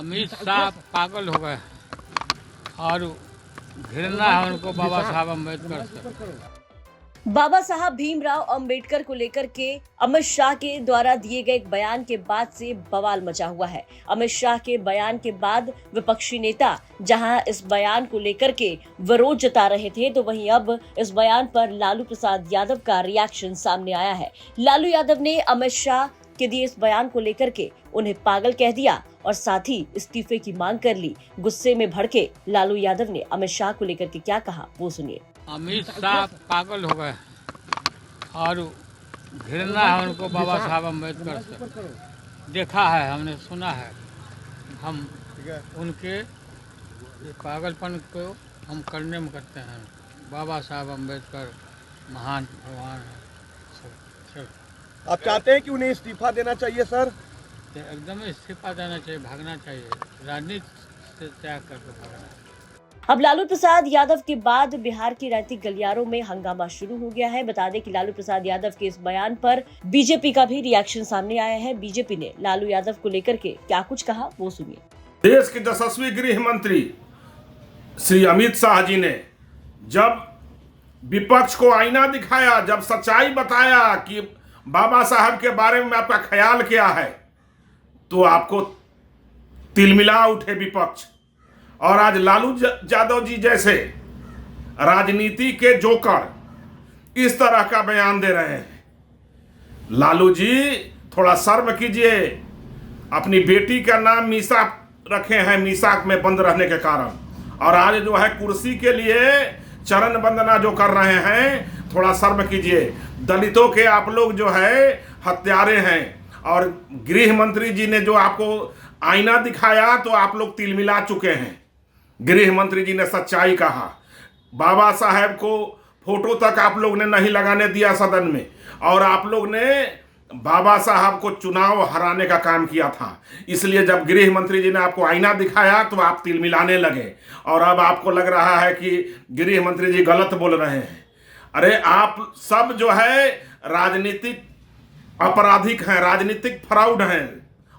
अमित शाह पागल हो गए और घृणा है उनको बाबा साहब अम्बेडकर से। बाबा साहब भीमराव अंबेडकर को लेकर के अमित शाह के द्वारा दिए गए एक बयान के बाद से बवाल मचा हुआ है। अमित शाह के बयान के बाद विपक्षी नेता जहां इस बयान को लेकर के विरोध जता रहे थे, तो वहीं अब इस बयान पर लालू प्रसाद यादव का रिएक्शन सामने आया है। लालू यादव ने अमित शाह के दिए इस बयान को लेकर के उन्हें पागल कह दिया और साथ ही इस्तीफे की मांग कर ली। गुस्से में भड़के लालू यादव ने अमित शाह को लेकर के क्या कहा, वो सुनिए। अमित शाह पागल हो गए और घृणा है उनको बाबा साहब अम्बेडकर से। देखा है, हमने सुना है, हम उनके पागलपन को हम करने में करते हैं। बाबा साहब अम्बेडकर महान भगवान है। आप चाहते हैं कि उन्हें इस्तीफा देना चाहिए सर? एकदम इस्तीफा देना चाहिए, भागना चाहिए, राजनीति से त्याग करके भागना। अब लालू प्रसाद यादव के बाद बिहार की राजनीतिक गलियारों में हंगामा शुरू हो गया है। बता दें कि लालू प्रसाद यादव के इस बयान पर बीजेपी का भी रिएक्शन सामने आया है। बीजेपी ने लालू यादव को लेकर के क्या कुछ कहा, वो सुनिए। देश के यशस्वी गृह मंत्री श्री अमित शाह जी ने जब विपक्ष को आईना दिखाया, जब सच्चाई बताया कि बाबा साहब के बारे में आपका ख्याल क्या है, तो आपको तिलमिला उठे विपक्ष। और आज लालू यादव जी जैसे राजनीति के जोकर इस तरह का बयान दे रहे हैं। लालू जी थोड़ा शर्म कीजिए। अपनी बेटी का नाम मीसा रखे हैं, मीसा में बंद रहने के कारण, और आज जो है कुर्सी के लिए चरण वंदना जो कर रहे हैं, थोड़ा शर्म कीजिए। दलितों के आप लोग जो है हत्यारे हैं, और गृह मंत्री जी ने जो आपको आईना दिखाया तो आप लोग तिलमिला चुके हैं। गृह मंत्री जी ने सच्चाई कहा। बाबा साहब को फोटो तक आप लोग ने नहीं लगाने दिया सदन में, और आप लोग ने बाबा साहब को चुनाव हराने का काम किया था। इसलिए जब गृह मंत्री जी ने आपको आईना दिखाया तो आप तिलमिलाने लगे, और अब आपको लग रहा है कि गृह मंत्री जी गलत बोल रहे हैं। अरे आप सब जो है राजनीतिक आपराधिक हैं, राजनीतिक फ्रॉड हैं,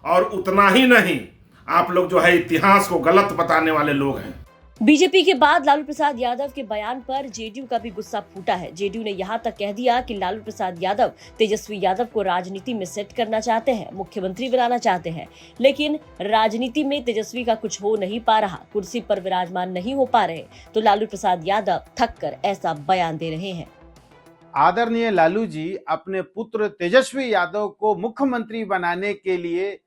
और उतना ही नहीं, आप लोग जो है इतिहास को गलत बताने वाले लोग हैं। बीजेपी के बाद लालू प्रसाद यादव के बयान पर जेडीयू का भी गुस्सा फूटा है। जेडीयू ने यहां तक कह दिया कि लालू प्रसाद यादव तेजस्वी यादव को राजनीति में सेट करना चाहते हैं, मुख्यमंत्री बनाना चाहते हैं, लेकिन राजनीति में तेजस्वी का कुछ हो नहीं पा रहा, कुर्सी पर विराजमान नहीं हो पा रहे, तो लालू प्रसाद यादव थक कर ऐसा बयान दे रहे हैं। आदरणीय लालू जी अपने पुत्र तेजस्वी यादव को मुख्यमंत्री बनाने के लिए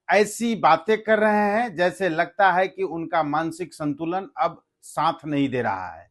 ऐसी बातें कर रहे हैं जैसे लगता है कि उनका मानसिक संतुलन अब साथ नहीं दे रहा है।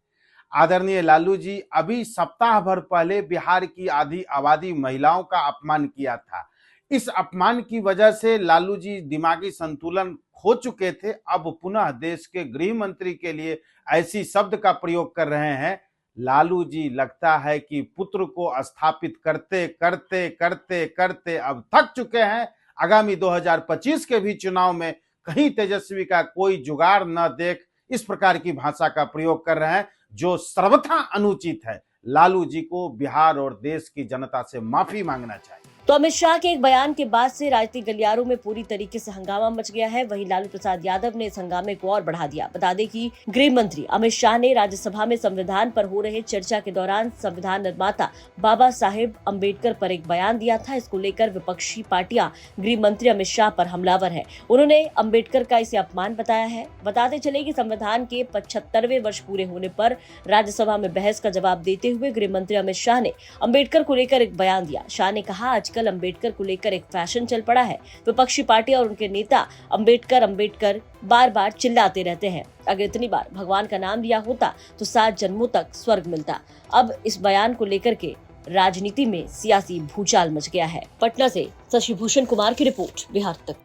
आदरणीय लालू जी अभी सप्ताह भर पहले बिहार की आधी आबादी महिलाओं का अपमान किया था। इस अपमान की वजह से लालू जी दिमागी संतुलन खो चुके थे। अब पुनः देश के गृह मंत्री के लिए ऐसी शब्द का प्रयोग कर रहे हैं। लालू जी लगता है कि पुत्र को स्थापित करते करते करते करते अब थक चुके हैं। आगामी 2025 के भी चुनाव में कहीं तेजस्वी का कोई जुगाड़ न देख इस प्रकार की भाषा का प्रयोग कर रहे हैं, जो सर्वथा अनुचित है। लालू जी को बिहार और देश की जनता से माफी मांगना चाहिए। तो अमित शाह के एक बयान के बाद से राजनीतिक गलियारों में पूरी तरीके से हंगामा मच गया है। वहीं लालू प्रसाद यादव ने इस हंगामे को और बढ़ा दिया। बता दें कि गृह मंत्री अमित शाह ने राज्यसभा में संविधान पर हो रहे चर्चा के दौरान संविधान निर्माता बाबा साहेब अम्बेडकर पर एक बयान दिया था। इसको लेकर विपक्षी पार्टियां गृह मंत्री अमित शाह पर हमलावर है। उन्होंने अम्बेडकर का इसे अपमान बताया है। बताते चले कि संविधान के 75वें वर्ष पूरे होने पर राज्यसभा में बहस का जवाब देते हुए गृह मंत्री अमित शाह ने अम्बेडकर को लेकर एक बयान दिया। शाह ने कहा, आजकल अम्बेडकर को लेकर एक फैशन चल पड़ा है। विपक्षी पार्टी और उनके नेता अम्बेडकर अम्बेडकर बार बार चिल्लाते रहते हैं। अगर इतनी बार भगवान का नाम लिया होता तो 7 जन्मों तक स्वर्ग मिलता। अब इस बयान को लेकर के राजनीति में सियासी भूचाल मच गया है। पटना से शशि भूषण कुमार की रिपोर्ट, बिहार तक।